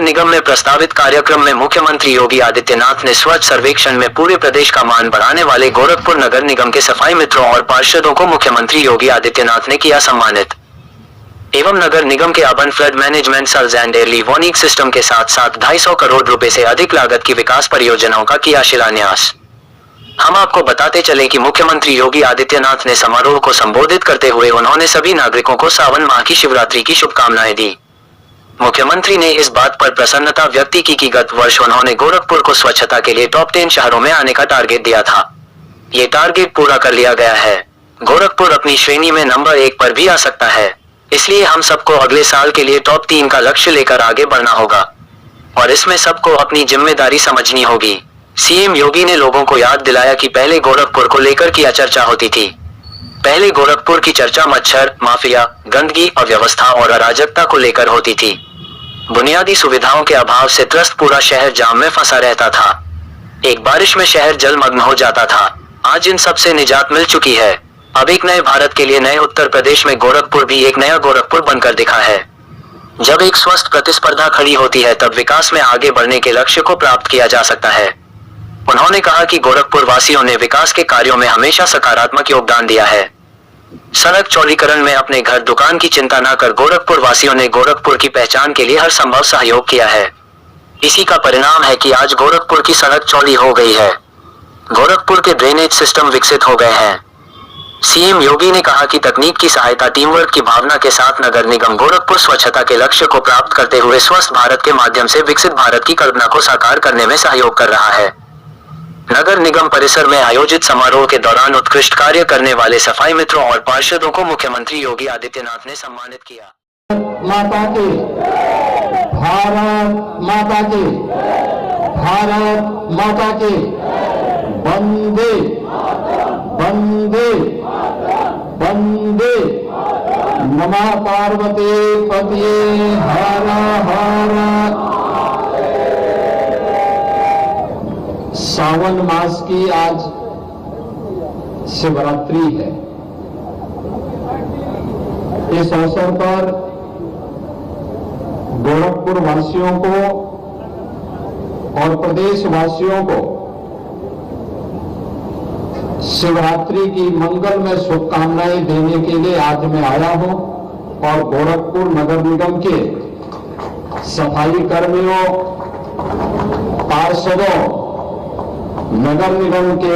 निगम में प्रस्तावित कार्यक्रम में मुख्यमंत्री योगी आदित्यनाथ ने स्वच्छ सर्वेक्षण में पूरे प्रदेश का मान बढ़ाने वाले गोरखपुर नगर निगम के सफाई मित्रों और पार्षदों को मुख्यमंत्री योगी आदित्यनाथ ने किया सम्मानित एवं नगर निगम के urban flood management surge and early warning system के साथ साथ 250 करोड़ रुपए से अधिक लागत की विकास परियोजनाओं का किया शिलान्यास। हम आपको बताते चले कि मुख्यमंत्री योगी आदित्यनाथ ने समारोह को संबोधित करते हुए उन्होंने सभी नागरिकों को सावन माह की शिवरात्रि की शुभकामनाएं दी। मुख्यमंत्री ने इस बात पर प्रसन्नता व्यक्त की कि गत वर्ष उन्होंने गोरखपुर को स्वच्छता के लिए टॉप 10 शहरों में आने का टारगेट दिया था। ये टारगेट पूरा कर लिया गया है। गोरखपुर अपनी श्रेणी में नंबर 1 पर भी आ सकता है, इसलिए हम सबको अगले साल के लिए टॉप 3 का लक्ष्य लेकर आगे बढ़ना होगा और इसमें सबको अपनी जिम्मेदारी समझनी होगी। सीएम योगी ने लोगों को याद दिलाया कि पहले गोरखपुर को लेकर क्या चर्चा होती थी। पहले गोरखपुर की चर्चा मच्छर, माफिया, गंदगी, अव्यवस्था और अराजकता को लेकर होती थी। बुनियादी सुविधाओं के अभाव से त्रस्त पूरा शहर जाम में फंसा रहता था। एक बारिश में शहर जलमग्न हो जाता था। आज इन सब से निजात मिल चुकी है। अब एक नए भारत के लिए नए उत्तर प्रदेश में गोरखपुर भी एक नया गोरखपुर बनकर दिखा है। जब एक स्वस्थ प्रतिस्पर्धा खड़ी होती है तब विकास में आगे बढ़ने के लक्ष्य को प्राप्त किया जा सकता है। उन्होंने कहा कि गोरखपुर वासियों ने विकास के कार्यों में हमेशा सकारात्मक योगदान दिया है। सड़क चौड़ीकरण में अपने घर दुकान की चिंता न कर गोरखपुर वासियों ने गोरखपुर की पहचान के लिए हर संभव सहयोग किया है। इसी का परिणाम है कि आज गोरखपुर की सड़क चौड़ी हो गई है। गोरखपुर के ड्रेनेज सिस्टम विकसित हो गए हैं। सीएम योगी ने कहा कि तकनीक की सहायता, टीम वर्क की भावना के साथ नगर निगम गोरखपुर स्वच्छता के लक्ष्य को प्राप्त करते हुए स्वस्थ भारत के माध्यम से विकसित भारत की कल्पना को साकार करने में सहयोग कर रहा है। नगर निगम परिसर में आयोजित समारोह के दौरान उत्कृष्ट कार्य करने वाले सफाई मित्रों और पार्षदों को मुख्यमंत्री योगी आदित्यनाथ ने सम्मानित किया। माता की, भारत माता की, भारत माता की, वंदे वंदे वंदे, नमः पार्वती पतिये हर हर। सावन मास की आज शिवरात्रि है। इस अवसर पर गोरखपुर वासियों को और प्रदेश वासियों को शिवरात्रि की मंगलमय शुभकामनाएं देने के लिए आज मैं आया हूं और गोरखपुर नगर निगम के सफाई कर्मियों, पार्षदों, नगर निगम के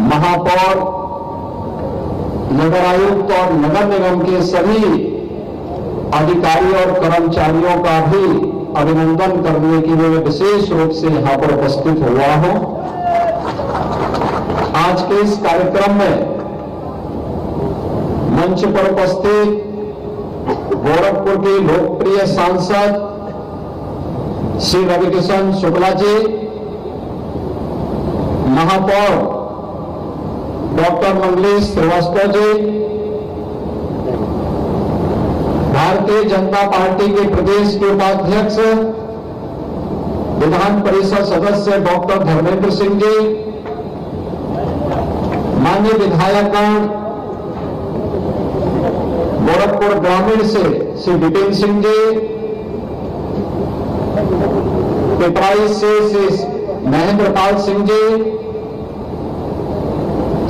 महापौर, नगर आयुक्त और नगर निगम के सभी अधिकारी और कर्मचारियों का भी अभिनंदन करने के लिए विशेष रूप से यहां पर उपस्थित हुआ हूं। आज के इस कार्यक्रम में मंच पर उपस्थित गोरखपुर के लोकप्रिय सांसद श्री रविकिशन शुक्ला जी, महापौर डॉक्टर मंगलेश श्रीवास्तव जी, भारतीय जनता पार्टी के प्रदेश के उपाध्यक्ष विधान परिषद सदस्य डॉक्टर धर्मेंद्र सिंह जी, माननीय विधायकगण गोरखपुर ग्रामीण से श्री विपिन सिंह जी, पिपराइच से श्री महेंद्र पाल सिंह जी,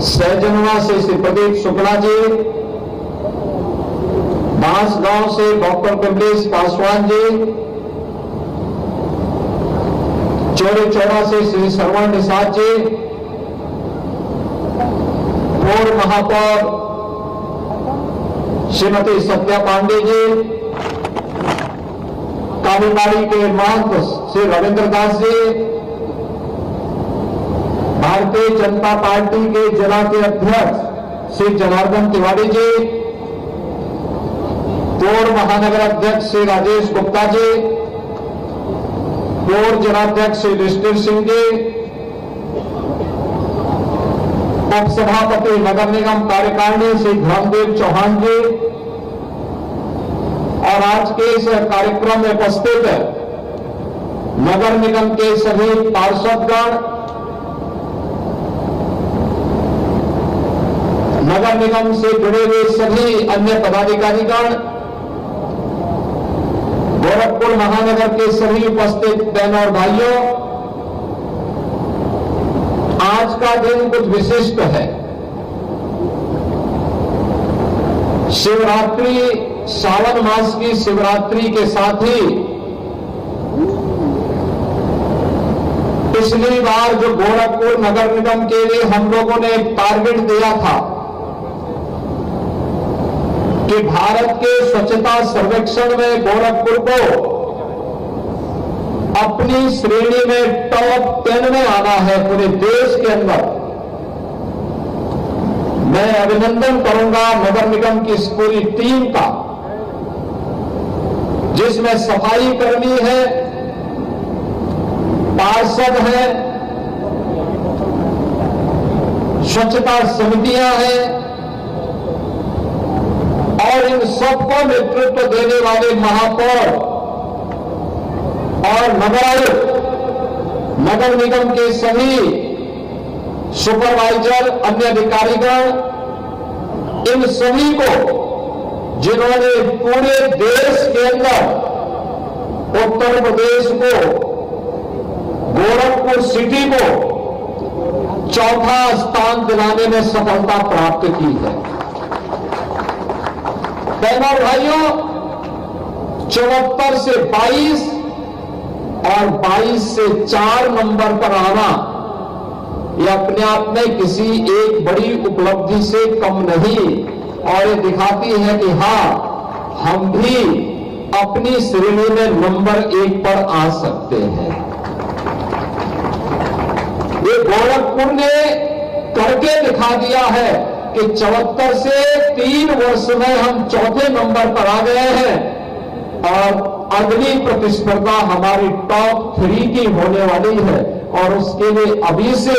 सहजनवा से श्री प्रदीप शुक्ला जी, बांसगांव से डॉक्टर कमलेश पासवान जी, चौरी चौरा से श्री श्रवण निषाद जी, पूर्व महापौर श्रीमती सत्या पांडे जी, कालीबाड़ी के महंत श्री रविंद्र दास जी, भारतीय जनता पार्टी के जिला के अध्यक्ष श्री जनार्दन तिवारी जी, पूर्व महानगर अध्यक्ष श्री राजेश गुप्ता जी, पूर्व जिलाध्यक्ष श्री ऋषिकेश सिंह जी, उप सभापति नगर निगम कार्यकारिणी श्री धर्मदेव चौहान जी और आज के इस कार्यक्रम में उपस्थित नगर निगम के सभी पार्षदगण, नगर निगम से जुड़े हुए सभी अन्य पदाधिकारीगण, गोरखपुर महानगर के सभी उपस्थित बहनों और भाइयों, आज का दिन कुछ विशिष्ट है। शिवरात्रि, सावन मास की शिवरात्रि के साथ ही पिछली बार जो गोरखपुर नगर निगम के लिए हम लोगों ने एक टारगेट दिया था कि भारत के स्वच्छता सर्वेक्षण में गोरखपुर को अपनी श्रेणी में टॉप 10 में आना है पूरे देश के अंदर। मैं अभिनंदन करूंगा नगर निगम की इस पूरी टीम का, जिसमें सफाई कर्मी है, पार्षद है, स्वच्छता समितियां हैं और इन सबको नेतृत्व देने वाले महापौर और नगर आयुक्त, नगर निगम के सभी सुपरवाइजर, अन्य अधिकारीगण, इन सभी को जिन्होंने पूरे देश के अंदर उत्तर प्रदेश को, गोरखपुर सिटी को चौथा स्थान दिलाने में सफलता प्राप्त की है। बहनों और भाइयों, 74 से 22 और 22 से 4 नंबर पर आना यह अपने आप में किसी एक बड़ी उपलब्धि से कम नहीं, और ये दिखाती है कि हां, हम भी अपनी श्रेणी में नंबर 1 पर आ सकते हैं। ये गोरखपुर ने करके दिखा दिया है कि 74 से 3 वर्ष में हम चौथे नंबर पर आ गए हैं और अगली प्रतिस्पर्धा हमारी टॉप 3 की होने वाली है, और उसके लिए अभी से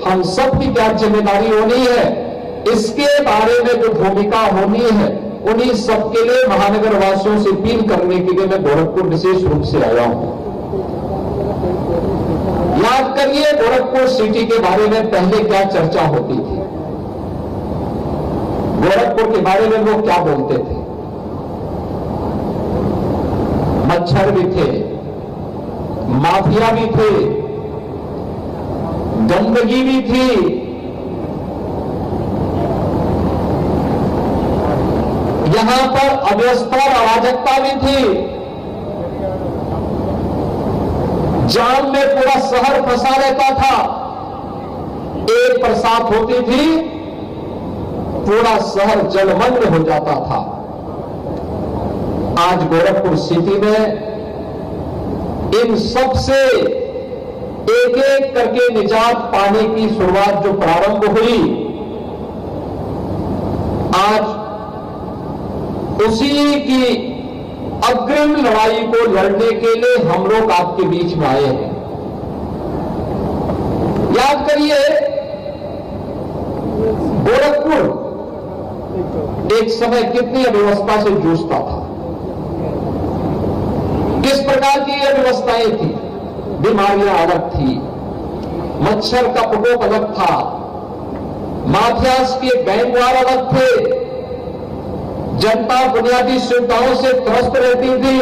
हम सबकी क्या जिम्मेदारी होनी है, इसके बारे में जो भूमिका होनी है, उन्हीं सबके लिए महानगर वासियों से अपील करने के लिए मैं गोरखपुर विशेष रूप से आया हूं। याद करिए, गोरखपुर सिटी के बारे में पहले क्या चर्चा होती थी, गोरखपुर के बारे में लोग क्या बोलते थे। मच्छर भी थे, माफिया भी थे, गंदगी भी थी, यहां पर अव्यवस्था और अराजकता भी थी, जाम में पूरा शहर फंसा रहता था, एक बरसात होती थी पूरा शहर जलमग्न हो जाता था। आज गोरखपुर सिटी में इन सब से एक एक करके निजात पाने की शुरुआत जो प्रारंभ हुई, आज उसी की अग्रिम लड़ाई को लड़ने के लिए हम लोग आपके बीच में आए हैं। याद करिए, गोरखपुर एक समय कितनी अव्यवस्था से जूझता था, किस प्रकार की ये व्यवस्थाएं थी। बीमारियां अलग थी, मच्छर का प्रकोप अलग था, माफियाज के गैंगवार अलग थे, जनता बुनियादी सुविधाओं से त्रस्त रहती थी।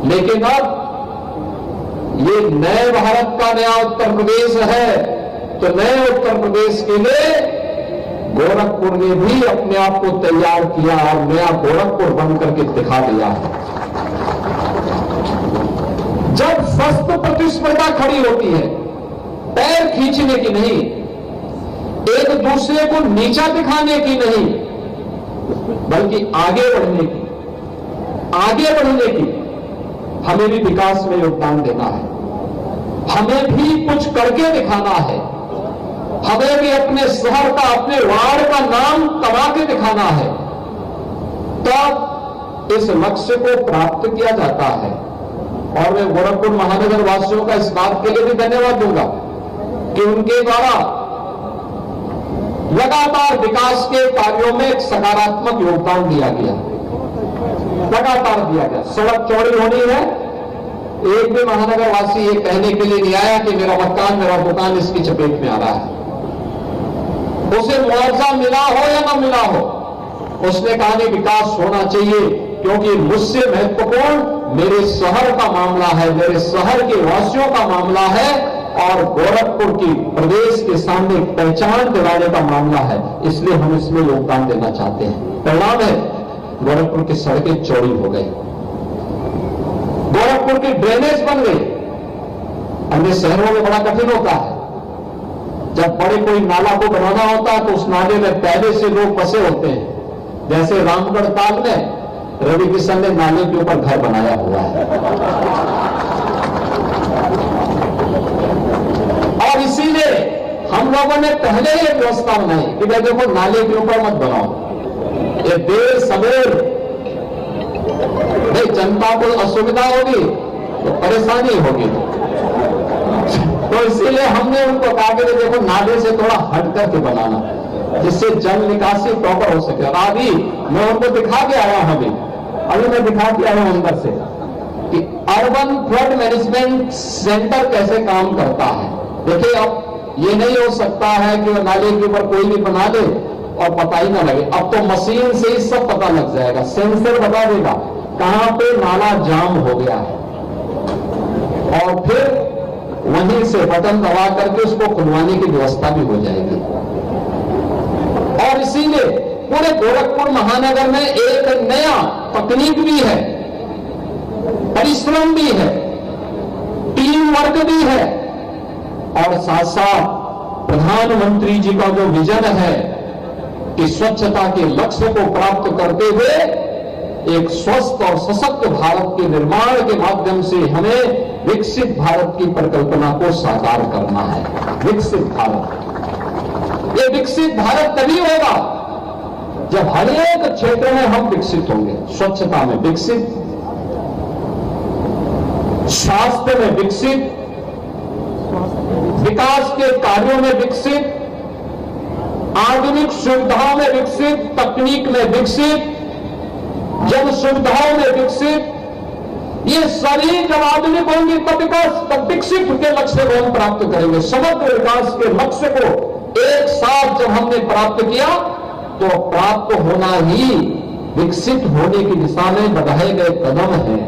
लेकिन अब ये नए भारत का नया उत्तर प्रदेश है, तो नए उत्तर प्रदेश के लिए गोरखपुर ने भी अपने आप को तैयार किया और नया गोरखपुर बनकर के दिखा दिया है। जब स्वस्थ प्रतिस्पर्धा खड़ी होती है, पैर खींचने की नहीं, एक दूसरे को नीचा दिखाने की नहीं, बल्कि आगे बढ़ने की, हमें भी विकास में योगदान देना है, हमें भी कुछ करके दिखाना है, हमें भी अपने शहर का, अपने वार्ड का नाम कमा के दिखाना है, तब इस लक्ष्य को प्राप्त किया जाता है। और मैं गोरखपुर महानगर वासियों का इस बात के लिए भी धन्यवाद दूंगा कि उनके द्वारा लगातार विकास के कार्यों में एक सकारात्मक योगदान दिया गया, लगातार दिया गया। सड़क चौड़ी होनी है, एक भी महानगर वासी ये कहने के लिए नहीं आया कि मेरा मकान, मेरा दुकान इसकी चपेट में आ रहा है। उसे मुआवजा मिला हो या ना मिला हो, उसने कहा नहीं, विकास होना चाहिए, क्योंकि मुझसे महत्वपूर्ण मेरे शहर का मामला है, मेरे शहर के वासियों का मामला है और गोरखपुर की प्रदेश के सामने एक पहचान दिलाने का मामला है। इसलिए हम इसमें योगदान देना चाहते हैं। परिणाम है गोरखपुर की सड़कें चौड़ी हो गई, गोरखपुर की ड्रेनेज बन गई। अन्य शहरों में बड़ा कठिन होता है, जब बड़े कोई नाला को बनाना होता है तो उस नाले में पहले से लोग फंसे होते हैं। जैसे रामगढ़ ताल में रवि किशन ने नाले के ऊपर घर बनाया हुआ है और इसीलिए हम लोगों ने पहले ही व्यवस्था बनाई कि भाई देखो नाले के ऊपर मत बनाओ, ये देर सवेर भाई जनता को असुविधा होगी तो परेशानी होगी। तो इसीलिए हमने उनको कहा कि देखो नाले से थोड़ा हट करके बनाना, जिससे जल निकासी प्रॉपर हो सके। और अभी मैं उनको दिखा के आया हूं, अभी मैं दिखा के आया हूं अंदर से कि अर्बन फ्लड मैनेजमेंट सेंटर कैसे काम करता है। देखिए अब ये नहीं हो सकता है कि वो नाले के ऊपर कोई भी बना दे और पता ही ना लगे। अब तो मशीन से ही सब पता लग जाएगा, सेंसर बता देगा कहां पे नाला जाम हो गया है और फिर वहीं से बटन दबा करके उसको खुलवाने की व्यवस्था भी हो जाएगी। और इसीलिए पूरे गोरखपुर महानगर में एक नया तकनीक भी है, परिश्रम भी है, टीम वर्क भी है और साथ साथ प्रधानमंत्री जी का जो विजन है कि स्वच्छता के लक्ष्य को प्राप्त करते हुए एक स्वस्थ और सशक्त भारत के निर्माण के माध्यम से हमें विकसित भारत की परिकल्पना को साकार करना है। विकसित भारत, ये विकसित भारत तभी होगा जब हर एक क्षेत्र में हम विकसित होंगे। स्वच्छता में विकसित, स्वास्थ्य में विकसित, विकास के कार्यों में विकसित, आधुनिक सुविधाओं में विकसित, तकनीक में विकसित, जन सुविधाओं में विकसित। ये सारी जब आधुनिक होंगी तब विकसित के लक्ष्य को हम प्राप्त करेंगे। समग्र विकास के लक्ष्य को एक साथ जब हमने प्राप्त किया तो प्राप्त होना ही विकसित होने की दिशा में बढ़ाए गए कदम हैं।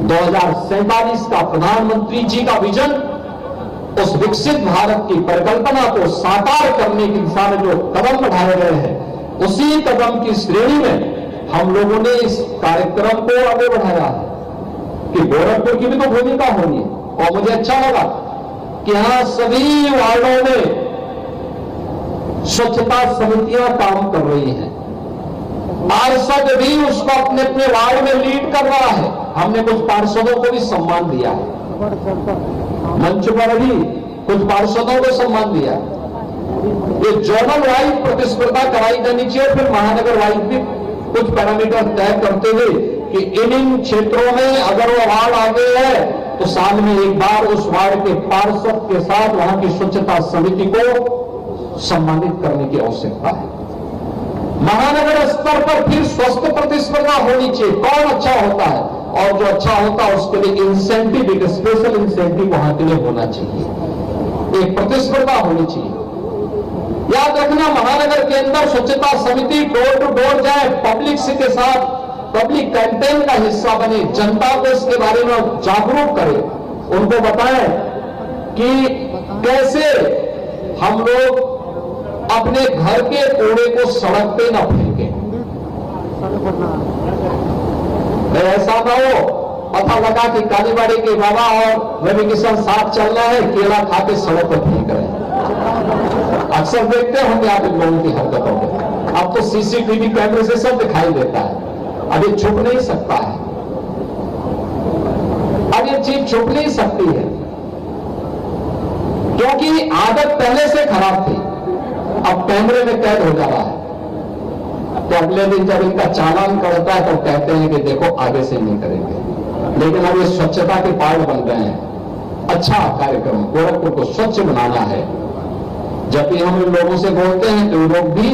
2047 का प्रधानमंत्री जी का विजन, उस विकसित भारत की परिकल्पना को साकार करने की दिशा में जो कदम बढ़ाए गए हैं, उसी कदम की श्रेणी में हम लोगों ने इस कार्यक्रम को आगे बढ़ाया है कि गोरखपुर की भी तो भूमिका होगी। और मुझे अच्छा लगा कि यहां सभी वार्डों में स्वच्छता समितियां काम कर रही हैं, पार्षद भी उसको अपने अपने वार्ड में लीड कर रहा है। हमने कुछ पार्षदों को भी सम्मान दिया है, मंच पर भी कुछ पार्षदों को सम्मान दिया। ये जोनल वाइज प्रतिस्पर्धा कराई जानी चाहिए, फिर महानगर वाइज भी कुछ पैरामीटर तय करते हुए कि इन क्षेत्रों में अगर वो वार्ड आगे है तो साल में एक बार उस वार्ड के पार्षद के साथ वहां की स्वच्छता समिति को सम्मानित करने की आवश्यकता है। महानगर स्तर पर फिर स्वस्थ प्रतिस्पर्धा होनी चाहिए, कौन अच्छा होता है और जो अच्छा होता है उसके लिए इंसेंटिव, एक स्पेशल इंसेंटिव वहां के लिए होना चाहिए, एक प्रतिस्पर्धा होनी चाहिए। याद रखना, महानगर के अंदर स्वच्छता समिति डोर टू डोर जाए, पब्लिक के साथ पब्लिक कैंपेन का हिस्सा बने, जनता को इसके बारे में जागरूक करे, उनको बताएं कि कैसे हम लोग अपने घर के कूड़े को सड़क पे न फेंकें। ऐसा ना हो पता लगा कि कालीबाड़ी के बाबा और रवि किशन साथ चल रहे हैं, केला खा के सड़क पर फेंक रहे हैं। अक्सर देखते होंगे आप इन लोगों की हरकतों को। अब तो सीसीटीवी कैमरे से सब दिखाई देता है, अब ये छुप नहीं सकता है, अब ये चीज छुप नहीं सकती है क्योंकि आदत पहले से खराब थी, अब कैमरे में कैद हो जा रहा है। तो अगले दिन जब इनका चालान करता है तो कहते हैं कि देखो आगे से नहीं करेंगे। लेकिन अब ये स्वच्छता के पार्ट बन गए हैं। अच्छा कार्यक्रम, गोरखपुर को स्वच्छ बनाना है। जब भी हम इन लोगों से बोलते हैं तो लोग भी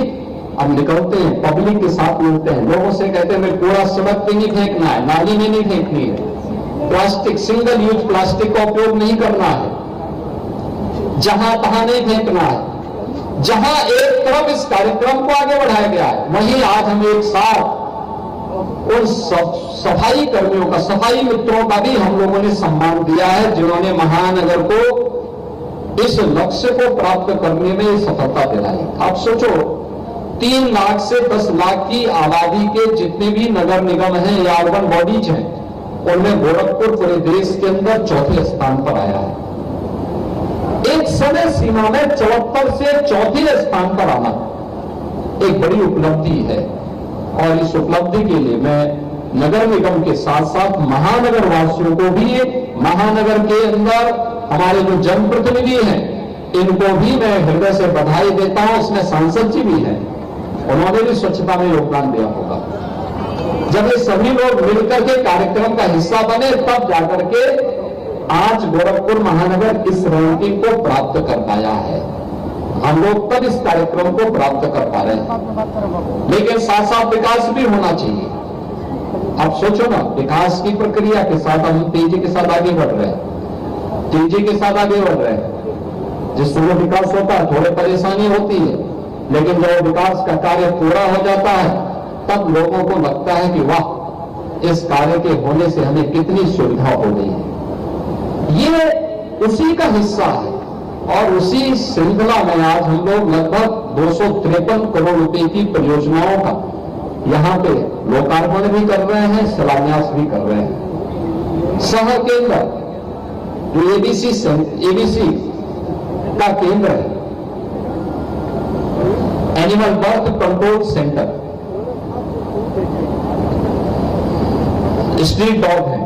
अब निकलते हैं, पब्लिक के साथ मिलते हैं, लोगों से कहते हैं कूड़ा सड़क पे नहीं फेंकना है, नाली में नहीं फेंकनी है, प्लास्टिक, सिंगल यूज प्लास्टिक का उपयोग नहीं करना है, जहां तहां नहीं फेंकना है। जहां एक तरफ इस कार्यक्रम को आगे बढ़ाया गया है, वहीं आज हम एक साथ उन सफाई कर्मियों का, सफाई मित्रों का भी हम लोगों ने सम्मान दिया है, जिन्होंने महानगर को इस लक्ष्य को प्राप्त करने में सफलता दिलाई। आप सोचो, 3 लाख से 10 लाख की आबादी के जितने भी नगर निगम हैं या अर्बन बॉडीज हैं, उनमें गोरखपुर पूरे देश के अंदर चौथे स्थान पर आया है। एक समय सीमा में 74 से चौथे स्थान पर आना एक बड़ी उपलब्धि है, और इस उपलब्धि के लिए मैं नगर निगम के साथ साथ महानगर वासियों को भी, महानगर के अंदर हमारे जो जनप्रतिनिधि हैं, इनको भी मैं हृदय से बधाई देता हूं। उसमें सांसद जी भी हैं, उन्होंने भी स्वच्छता में योगदान दिया होगा। जब ये सभी लोग मिलकर के कार्यक्रम का हिस्सा बने, तब जाकर के आज गोरखपुर महानगर इस रैंकिंग को प्राप्त कर पाया है। हम लोग तब इस कार्यक्रम को प्राप्त कर पा रहे हैं, लेकिन साथ साथ विकास भी होना चाहिए। आप सोचो ना, विकास की प्रक्रिया के साथ हम तेजी के साथ आगे बढ़ रहे हैं, तेजी के साथ आगे बढ़ रहे हैं। जिस समय विकास होता है थोड़ी परेशानी होती है, लेकिन जब विकास का कार्य पूरा हो जाता है, तब लोगों को लगता है कि वाह, इस कार्य के होने से हमें कितनी सुविधा हो गई है। ये उसी का हिस्सा है, और उसी श्रृंखला में आज हम लोग लगभग 253 करोड़ रुपए की परियोजनाओं का यहां पे लोकार्पण भी कर रहे हैं, शिलान्यास भी कर रहे हैं। सह केंद्र जो एबीसी का केंद्र है, animal birth control centre, street dog है,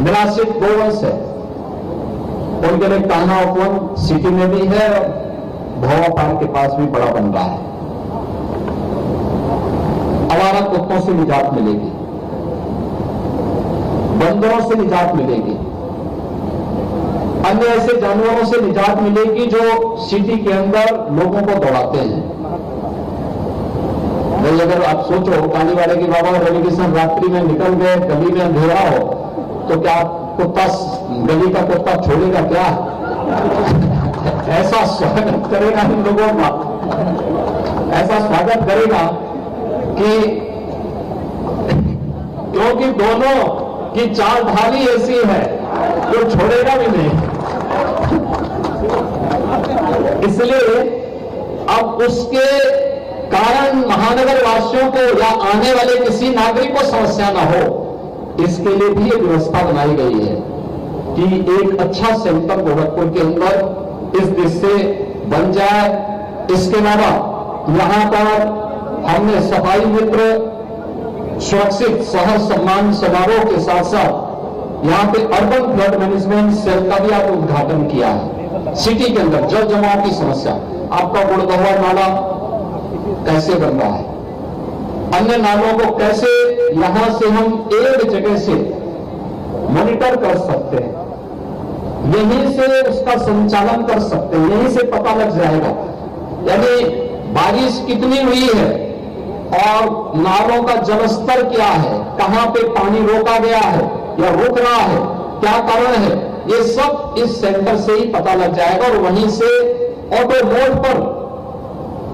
निराश्रित गोवंश है, उनके लिए कान्हा उपवन सिटी में भी है, भोवा पार्क के पास भी बड़ा बन रहा है। आवारा कुत्तों से निजात मिलेगी, बंदरों से निजात मिलेगी, अन्य ऐसे जानवरों से निजात मिलेगी जो सिटी के अंदर लोगों को दौड़ाते हैं। भाई अगर आप सोचो, पानी वाले की बाबा रवि किशन रात्रि में निकल गए, गली में अंधेरा हो, तो क्या कुत्ता, गली का कुत्ता छोड़ेगा क्या? ऐसा स्वागत करेगा हम लोगों का, ऐसा स्वागत करेगा कि, क्योंकि दोनों की चाल ढाली ऐसी है जो छोड़ेगा भी नहीं। इसलिए अब उसके कारण महानगर वासियों को या आने वाले किसी नागरिक को समस्या ना हो, इसके लिए भी एक व्यवस्था बनाई गई है कि एक अच्छा सेंटर गोरखपुर के अंदर इस देश से बन जाए। इसके अलावा यहां पर हमने सफाई मित्र सुरक्षित शहर सम्मान समारोह के साथ साथ यहां पे अर्बन फ्लड मैनेजमेंट सेल का भी आप उद्घाटन किया है। सिटी के अंदर जल जमाव की समस्या, आपका गुड़गहवा नाला कैसे बन रहा है, अन्य नालों को कैसे यहां से हम एक जगह से मॉनिटर कर सकते हैं, यहीं से उसका संचालन कर सकते हैं, यहीं से पता लग जाएगा। यानी बारिश कितनी हुई है और नालों का जलस्तर क्या है, कहां पे पानी रोका गया है या रुक रहा है, क्या कारण है, ये सब इस सेंटर से ही पता लग जाएगा, और वहीं से ऑटो मोड पर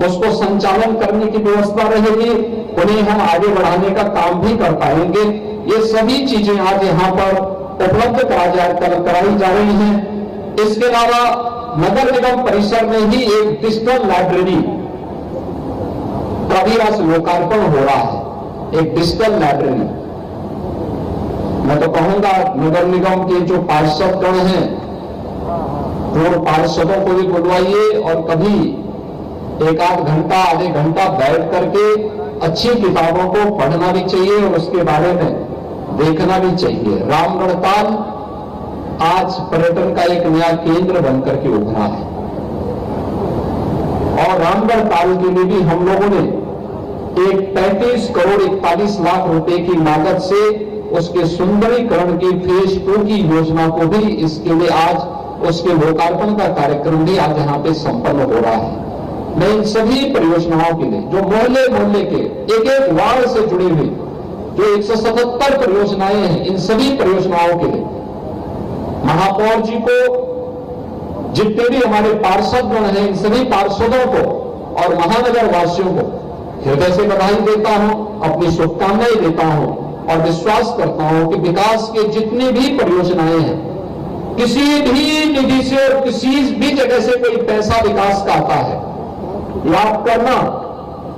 उसको संचालन करने की व्यवस्था रहेगी, उन्हें हम आगे बढ़ाने का काम भी कर पाएंगे। ये सभी चीजें आज यहां पर उपलब्ध कराई जा रही हैं। इसके अलावा नगर निगम परिसर में ही एक डिजिटल लाइब्रेरी का भी आज लोकार्पण हो रहा है, एक डिजिटल लाइब्रेरी। मैं तो कहूंगा नगर निगम के जो पार्षदगण हैं, वो पार्षदों को भी बुलवाइए और कभी एक आध घंटा, आधे घंटा बैठ करके अच्छी किताबों को पढ़ना भी चाहिए और उसके बारे में देखना भी चाहिए। रामगढ़ ताल आज पर्यटन का एक नया केंद्र बनकर के उभरा है, और रामगढ़ ताल के लिए भी हम लोगों ने एक 35 करोड़ 41 लाख रुपए की लागत से उसके सुंदरीकरण की फेज 2 की योजना को भी, इसके लिए आज उसके लोकार्पण का कार्यक्रम भी आज यहां पे संपन्न हो रहा है। मैं इन सभी परियोजनाओं के लिए जो मोहल्ले मोहल्ले के एक एक वार्ड से जुड़ी हुई जो 177 परियोजनाएं हैं, इन सभी परियोजनाओं के लिए महापौर जी को, जितने भी हमारे पार्षदगण हैं, इन सभी पार्षदों को और महानगर वासियों को हृदय से बधाई देता हूं, अपनी शुभकामनाएं देता हूं और विश्वास करता हूं कि विकास के जितनी भी परियोजनाएं हैं, किसी भी निधि से और किसी भी जगह से कोई पैसा विकास का आता है, याद करना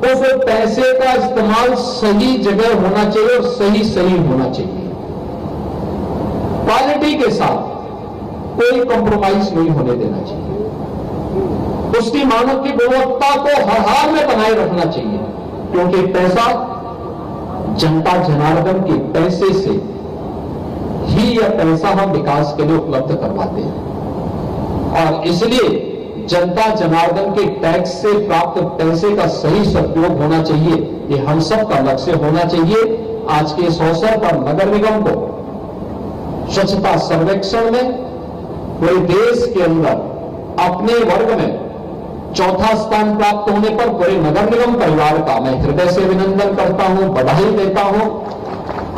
उस पैसे का इस्तेमाल सही जगह होना चाहिए और सही होना चाहिए। क्वालिटी के साथ कोई कॉम्प्रोमाइज नहीं होने देना चाहिए। उसकी मानव की गुणवत्ता को हर हाल में बनाए रखना चाहिए, क्योंकि पैसा जनता जनार्दन के पैसे से ही यह पैसा हम विकास के लिए उपलब्ध करवाते हैं और इसलिए जनता जनार्दन के टैक्स से प्राप्त पैसे का सही सदुपयोग होना चाहिए। ये हम सब का लक्ष्य होना चाहिए। आज के इस अवसर पर नगर निगम को स्वच्छता सर्वेक्षण में पूरे देश के अंदर अपने वर्ग में चौथा स्थान प्राप्त होने पर पूरे नगर निगम परिवार का मैं हृदय से अभिनंदन करता हूं, बधाई देता हूं।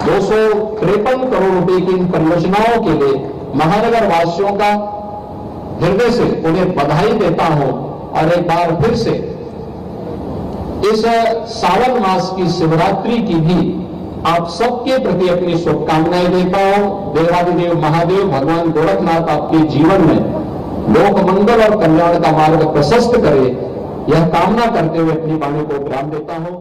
253 करोड़ रुपए की इन परियोजनाओं के लिए महानगर वासियों का हृदय से उन्हें बधाई देता हूं और एक बार फिर से इस सावन मास की शिवरात्रि की भी आप सबके प्रति अपनी शुभकामनाएं देता हूं। देवादिदेव महादेव भगवान गोरखनाथ आपके जीवन में लोक मंगल और कल्याण का मार्ग प्रशस्त करे, यह कामना करते हुए अपनी वाणी को विराम देता हूं।